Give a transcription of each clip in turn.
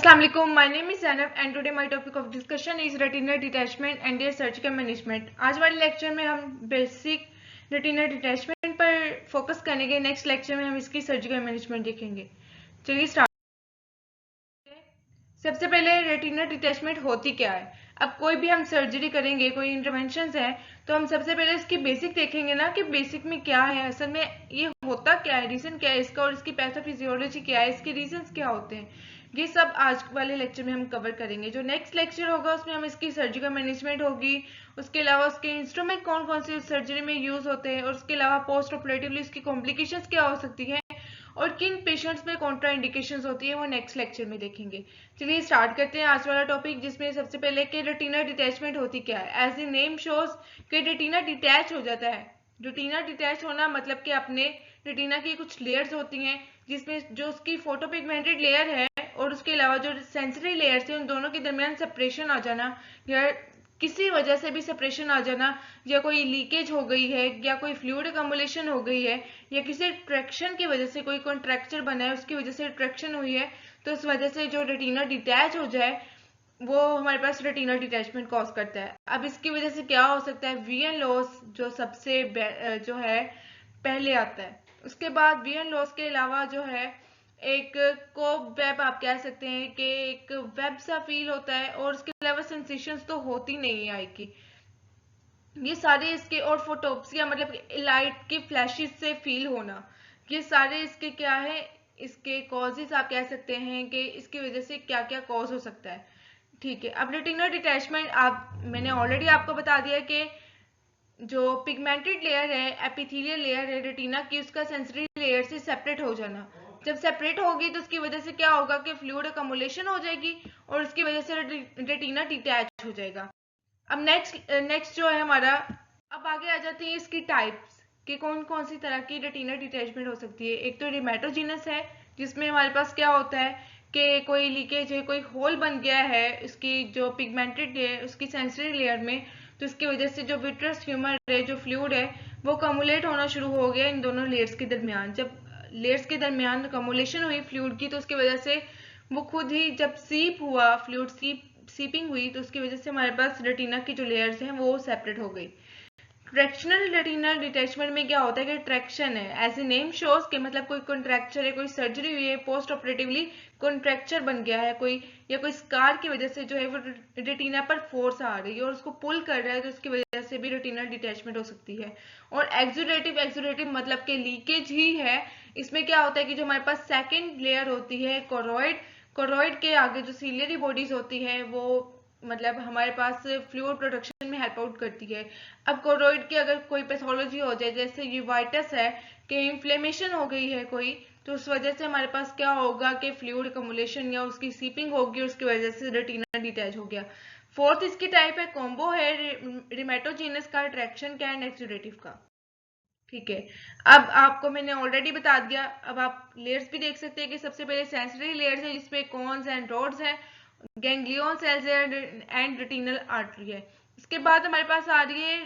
Assalamu alaikum. My name is Zainab and today my topic of discussion is retinal detachment and their surgical management. आज वाले lecture में हम basic retinal detachment पर focus करेंगे. Next lecture में हम इसकी सर्जिकल मैनेजमेंट देखेंगे. चलिए स्टार्ट. सबसे पहले रेटिनल डिटैचमेंट होती क्या है. अब कोई भी हम सर्जरी करेंगे, कोई इंटरवेंशन है, तो हम सबसे पहले इसकी बेसिक देखेंगे ना कि बेसिक में क्या है, असल में ये होता क्या है, रीजन क्या है इसका और इसकी पैथोफिजियोलॉजी क्या है, इसके रीजंस क्या होते हैं. ये सब आज वाले लेक्चर में हम कवर करेंगे. जो नेक्स्ट लेक्चर होगा उसमें हम इसकी सर्जिकल मैनेजमेंट होगी, उसके अलावा उसके इंस्ट्रूमेंट कौन कौन से सर्जरी में यूज होते हैं और उसके अलावा पोस्ट ऑपरेटिवली उसकी कॉम्प्लिकेशंस क्या हो सकती है और किन पेशेंट्स में कॉन्ट्रा इंडिकेशंस होती है वो नेक्स्ट लेक्चर में देखेंगे. चलिए स्टार्ट करते हैं आज वाला टॉपिक, जिसमें सबसे पहले कि रेटिना डिटैचमेंट होती क्या है. एज द नेम शोज कि रेटिना डिटैच हो जाता है. रेटिना डिटैच होना मतलब कि अपने रेटिना की कुछ लेयर्स होती हैं जिसमें जो उसकी फोटोपिगमेंटेड लेयर है और उसके अलावा जो सेंसरी लेयर्स है उन दोनों के दरमियान सेपरेशन आ जाना या किसी वजह से भी सेपरेशन आ जाना, या कोई लीकेज हो गई है या कोई फ्लूइड अकमुलेशन हो गई है या किसी ट्रैक्शन की वजह से कोई कॉन्ट्रैक्चर बना है उसकी वजह से ट्रैक्शन हुई है, तो उस वजह से जो रेटिना डिटैच हो जाए वो हमारे पास रेटिनल डिटैचमेंट कॉज करता है. अब इसकी वजह से क्या हो सकता है, वीएन लॉस जो सबसे जो है पहले आता है. उसके बाद वीएन लॉस के अलावा जो है एक कोब वेब आप कह सकते हैं कि एक वेब सा फील होता है और उसके अलावा सेंसेशंस तो होती नहीं है आई की. ये सारे इसके और फोटोप्सिया मतलब लाइट की फ्लैशेस से फील होना, ये सारे इसके क्या है, इसके कॉजेस आप कह सकते हैं कि इसकी वजह से क्या क्या कॉज हो सकता है. ठीक है. अब रेटिनल डिटैचमेंट मैंने ऑलरेडी आपको बता दिया कि जो पिगमेंटेड लेयर है, एपिथेलियल लेयर है रेटिना की, उसका सेंसरी लेयर से सेपरेट हो जाना. जब सेपरेट होगी तो उसकी वजह से क्या होगा कि फ्लूइड अकमुलेशन हो जाएगी और उसकी वजह से रेटिना डिटैच हो जाएगा. अब नेक्स्ट जो है हमारा, अब आगे आ जाती है इसकी टाइप्स कि कौन कौन सी तरह की रेटिनल डिटैचमेंट हो सकती है. एक तो रिमेटोजिनस है जिसमें हमारे पास क्या होता है कि कोई लीकेज है, कोई होल बन गया है इसकी जो पिगमेंटेड है उसकी सेंसरी लेयर में, तो इसकी वजह से जो विट्रस ह्यूमर है, जो फ्लूइड है, वो कमुलेट होना शुरू हो गया इन दोनों लेयर्स के दरमियान. जब लेयर्स के दरमियान कमुलेशन हुई फ्लूइड की तो उसकी वजह से वो खुद ही जब सीप हुआ, फ्लूइड सीपिंग हुई, तो उसकी वजह से हमारे पास रेटिना की जो लेयर्स हैं वो सेपरेट हो गई. ट्रैक्शनल रेटिनल डिटैचमेंट में क्या होता है कि ट्रैक्शन है, एज ए नेम शोज के मतलब कोई कॉन्ट्रैक्चर है, कोई सर्जरी हुई है, पोस्ट ऑपरेटिवली कॉन्ट्रैक्चर बन गया है कोई, या कोई स्कार की वजह से जो है वो रेटिना पर फोर्स आ रही है और उसको पुल कर रहा है, तो उसकी वजह से भी रेटिनल डिटैचमेंट हो सकती है. और एक्सुडेटिव मतलब के लीकेज ही है. इसमें क्या होता है कि जो हमारे पास सेकेंड लेयर होती है कोरोइड के आगे जो सीलियरी बॉडीज होती है वो मतलब हमारे पास फ्लूइड प्रोडक्शन में हेल्प आउट करती है. अब कोरोइड की अगर कोई पैथोलॉजी हो जाए, जैसे यूवाइटिस है कि इन्फ्लेमेशन हो गई है कोई, तो उस वजह से हमारे पास क्या होगा कि फ्लूइड अकमुलेशन या उसकी सीपिंग होगी, उसकी वजह से रेटिना डिटैच हो गया. फोर्थ इसकी टाइप है कॉम्बो है, रिमेटोजीनस का, ट्रैक्शन का एंड एक्सुडेटिव का. ठीक है. अब आपको मैंने ऑलरेडी बता दिया. अब आप लेयर्स भी देख सकते हैं कि सबसे पहले सेंसरी लेयर्स है जिसपे कॉन्स एंड रोड्स हैं, ganglion cells and retinal artery है. इसके बाद हमारे पास आ रही है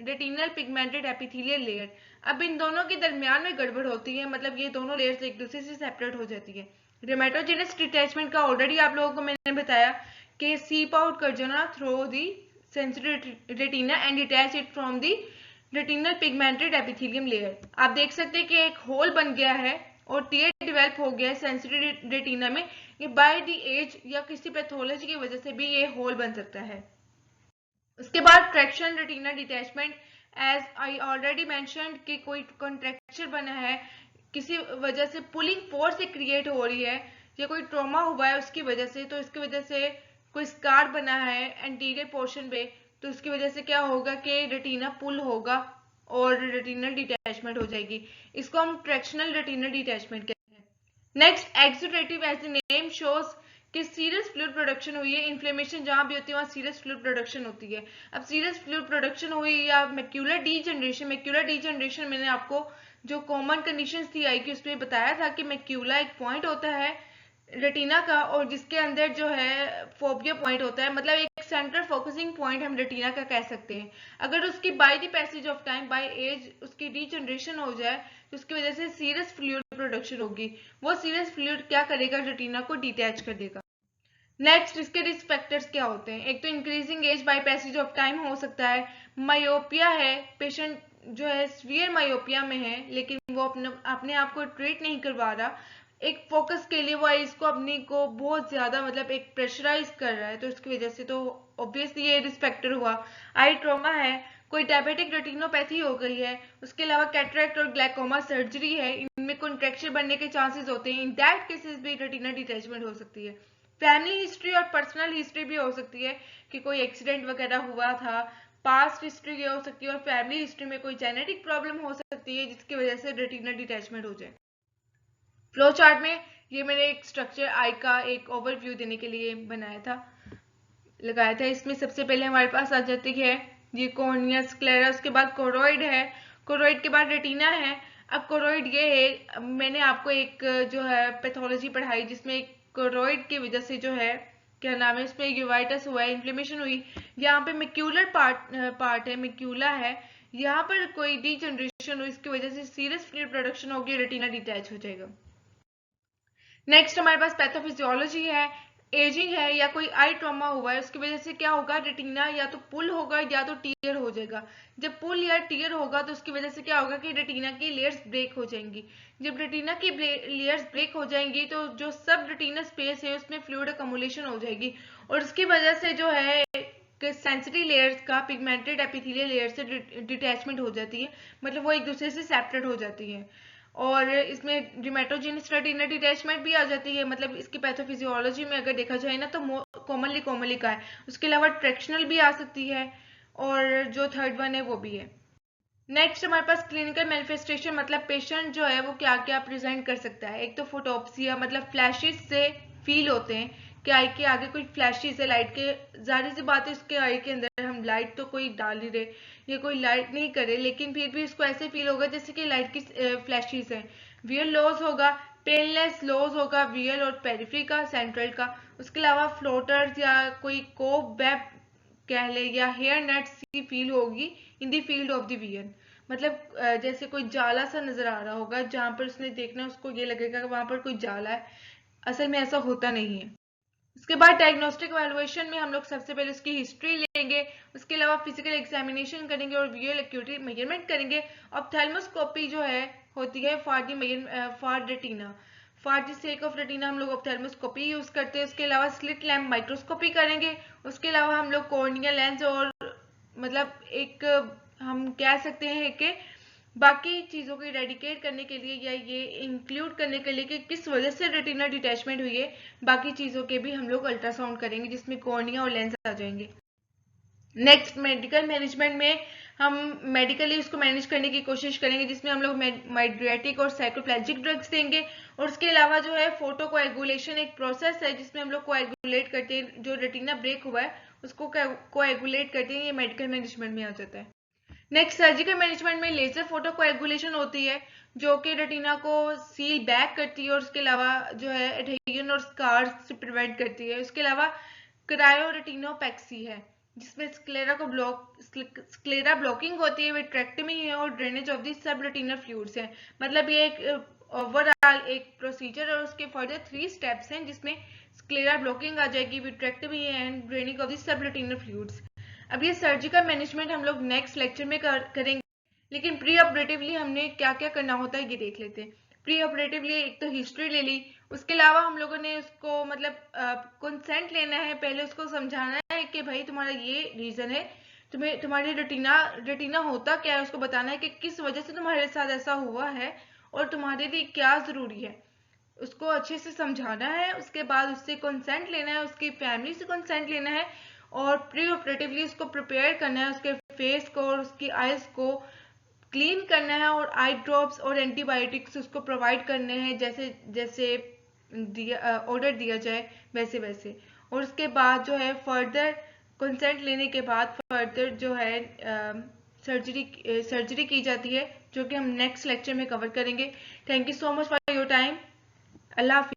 रेटिनल पिगमेंटेड एपिथेलियल लेयर. अब इन दोनों के दरमियान में गड़बड़ होती है, मतलब ये दोनों लेयर्स एक दूसरे से सेपरेट हो जाती है. रेमेटोजेनस डिटैचमेंट का ऑलरेडी आप लोगों को मैंने बताया कि सीप आउट कर जाना through the sensory retina and detach it from the retinal pigmented epithelium layer. आप देख सकते हैं कि एक होल बन गया है और टीयर डेवलप हो गया है सेंसरी रेटिना में. ये बाय द एज या किसी पैथोलॉजी की वजह से भी ये होल बन सकता है. उसके बाद traction retina detachment, as I already mentioned कि कोई कॉन्ट्रैक्चर बना है, किसी वजह से पुलिंग फोर्स से क्रिएट हो रही है या कोई ट्रॉमा हुआ है उसकी वजह से, तो इसकी वजह से कोई स्कार बना है एंटीरियर पोर्शन पे, तो उसकी वजह से क्या होगा कि रेटिना पुल होगा और रेटिनल डिटैचमेंट हो जाएगी. इसको हम ट्रैक्शनल रेटिनल डिटैचमेंट कहते हैं. Next exudative, as the name shows कि सीरियस फ्लूइड प्रोडक्शन हुई है. इन्फ्लेमेशन जहां भी होती है वहां सीरियस फ्लूइड प्रोडक्शन होती है. अब सीरियस फ्लूइड प्रोडक्शन हुई या मैक्यूलर डीजनरेशन मैंने आपको जो कॉमन कंडीशंस थी आई की उसमें बताया था कि मैक्यूला एक पॉइंट होता है रेटिना का और जिसके अंदर जो है फोबिया पॉइंट होता है, मतलब एक सेंट्रल फोकसिंग पॉइंट हम रेटिना का कह सकते हैं. अगर उसकी by the passage of time, by age उसकी डीजनरेशन हो जाए तो उसकी वजह से सीरियस फ्लूइड प्रोडक्शन होगी. वो सीरियस फ्लूइड क्या करेगा, रेटिना को डिटैच कर देगा. नेक्स्ट, इसके रिस्क फैक्टर्स क्या होते हैं? एक तो increasing age by passage of time हो सकता है। मायोपिया है, पेशेंट जो है सीवियर मायोपिया में है लेकिन वो अपने आप को ट्रीट नहीं करवा रहा, एक फोकस के लिए वो आइज को अपनी को बहुत ज्यादा मतलब एक प्रेशराइज कर रहा है, तो इसकी वजह से तो ऑब्वियसली ये रिस्क फैक्टर हुआ। आई ट्रॉमा है, कोई डायबिटिक रेटिनोपैथी हो गई है, उसके अलावा कैटरेक्ट और ग्लाइकोमा सर्जरी है, इनमें कॉन्ट्रैक्शन बनने के चांसेस होते हैं, इन दैट केसेस भी रेटिना डिटैचमेंट हो सकती है। फैमिली हिस्ट्री और पर्सनल हिस्ट्री भी हो सकती है कि कोई एक्सीडेंट वगैरह हुआ था, पास्ट हिस्ट्री ये हो सकती है, और फैमिली हिस्ट्री में कोई जेनेटिक प्रॉब्लम हो सकती है जिसकी वजह से रेटिना डिटैचमेंट हो जाए। फ्लो चार्ट में ये मैंने एक स्ट्रक्चर आई का एक ओवरव्यू देने के लिए बनाया था, लगाया था। इसमें सबसे पहले हमारे पास आ जाती है ये कॉर्निया स्क्लेरा, उसके बाद कोरोइड है, कोरोइड के बाद रेटिना है। अब कोरोइड ये है, मैंने आपको एक जो है पैथोलॉजी पढ़ाई जिसमें कोरोइड की वजह से जो है क्या नाम है इसमें यूवाइटिस हुआ है, इन्फ्लेमेशन हुई, यहाँ पे मैक्यूलर पार्ट है, मैक्यूला है, यहाँ पर कोई डीजनरेशन हुई, इसकी वजह से सीरियस फ्लूइड प्रोडक्शन होगी, रेटिना डिटैच हो जाएगा। नेक्स्ट हमारे पास पैथोफिजियोलॉजी है, एजिंग है या कोई आई ट्रॉमा हुआ है उसकी वजह से क्या होगा, रेटिना या तो पुल होगा या तो टीयर हो जाएगा। जब पुल या टीयर होगा तो उसकी वजह से क्या होगा कि रेटिना की लेयर्स ब्रेक हो जाएंगी। जब रेटिना की लेयर्स ब्रेक हो जाएंगी तो जो सब रेटिना स्पेस है उसमें फ्लूइड अकमुलेशन हो जाएगी, और उसकी वजह से जो है सेंसिटिव लेयर्स का पिगमेंटेड एपिथेलियल लेयर से डिटैचमेंट हो जाती है, मतलब वो एक दूसरे से सेपरेट हो जाती है, और इसमें रिमेटोजेनिक रेटिना डिटैचमेंट भी आ जाती है। मतलब इसकी पैथोफिजियोलॉजी में अगर देखा जाए ना तो कॉमनली कॉमनली का है, उसके अलावा ट्रैक्शनल भी आ सकती है, और जो थर्ड वन है वो भी है। नेक्स्ट हमारे पास क्लिनिकल मैनिफेस्टेशन, मतलब पेशेंट जो है वो क्या क्या प्रेजेंट कर सकता है। एक तो फोटोप्सिया, मतलब फ्लैशेस से फील होते हैं कि आई के आगे कोई फ्लैशेस है लाइट के, जाहिर सी बात है उसके आई के अंदर हम लाइट तो कोई डाल ही रहे या कोई लाइट नहीं करे, लेकिन फिर भी उसको ऐसे फील होगा जैसे कि लाइट की फ्लैशेस है। वियर लॉस होगा, पेनलेस लॉस होगा वियर और पेरिफेरी का, सेंट्रल का। उसके अलावा फ्लोटर्स या कोई कोब वेब कह ले या हेयर नेट सी फील होगी in the field of the vision, मतलब जैसे कोई जाला सा नजर आ रहा होगा, जहां पर उसने देखना उसको ये लगेगा कि वहां पर कोई जाला है, असल में ऐसा होता नहीं है। उसके बाद डायग्नोस्टिक वैल्यूएशन में हम लोग सबसे पहले उसकी हिस्ट्री लेंगे, उसके अलावा फिजिकल एग्जामिनेशन करेंगे और विजुअल एक्यूटी मेजरमेंट करेंगे। ऑप्थेल्मोस्कोपी जो है होती है for retina, for the sake of retina हम लोग ऑप्थेल्मोस्कोपी यूज करते हैं। उसके अलावा स्लिट लैम्प माइक्रोस्कोपी करेंगे। उसके अलावा हम लोग कॉर्निया लेंस और मतलब एक हम कह सकते हैं कि बाकी चीजों को इरेडिकेट करने के लिए या ये इंक्लूड करने के लिए कि किस वजह से रेटिना डिटैचमेंट हुई है, बाकी चीजों के भी हम लोग अल्ट्रासाउंड करेंगे जिसमें कॉर्निया और लेंस आ जाएंगे। नेक्स्ट मेडिकल मैनेजमेंट में हम मेडिकली उसको मैनेज करने की कोशिश करेंगे जिसमें हम लोग माइड्रियाटिक और साइक्लोप्लेजिक ड्रग्स देंगे, और उसके अलावा जो है फोटो कोएगुलेशन एक प्रोसेस है जिसमें हम लोग कोएगुलेट करते हैं, जो रेटिना ब्रेक हुआ है उसको कोएगुलेट करते हैं, ये मेडिकल मैनेजमेंट में आ जाता है। नेक्स्ट सर्जिकल मैनेजमेंट में लेजर फोटो कोएगुलेशन होती है जो कि रेटिना को सील बैक करती है, और उसके अलावा जो है एडहेजन और स्कार्स से प्रिवेंट करती है। उसके अलावा क्रायो रेटिनोपैक्सी है जिसमें स्क्लेरा ब्लॉकिंग होती है, विट्रेक्टमी है और ड्रेनेज ऑफ दी सब रेटिनल फ्लूइड्स है। मतलब ये एक ओवरऑल एक प्रोसीजर और उसके फर्दर 3 स्टेप्स हैं जिसमें स्क्लेरा ब्लॉकिंग आ जाएगी, vitrectomy and draining of the सब रेटिनल फ्लूइड्स। अब ये सर्जिकल मैनेजमेंट हम लोग नेक्स्ट लेक्चर में करेंगे, लेकिन प्री ऑपरेटिवली हमने क्या क्या करना होता है ये देख लेते हैं। प्री ऑपरेटिवली एक तो हिस्ट्री ले ली, उसके अलावा हम लोगों ने उसको मतलब कंसेंट लेना है, पहले उसको समझाना है कि भाई तुम्हारा ये रीजन है, तुम्हें तुम्हारी रेटिना रेटिना होता क्या है उसको बताना है कि किस वजह से तुम्हारे साथ ऐसा हुआ है और तुम्हारे लिए क्या जरूरी है, उसको अच्छे से समझाना है। उसके बाद उससे कंसेंट लेना है, उसकी फैमिली से कंसेंट लेना है, और प्री ऑपरेटिवली उसको प्रिपेयर करना है, उसके फेस को और उसकी आईज को क्लीन करना है, और आई ड्रॉप्स और एंटीबायोटिक्स उसको प्रोवाइड करने हैं जैसे जैसे ऑर्डर दिया जाए वैसे वैसे। और उसके बाद जो है फर्दर कंसेंट लेने के बाद फर्दर जो है सर्जरी की जाती है जो कि हम नेक्स्ट लेक्चर में कवर करेंगे। Thank you so much for your time. Allah Hafiz.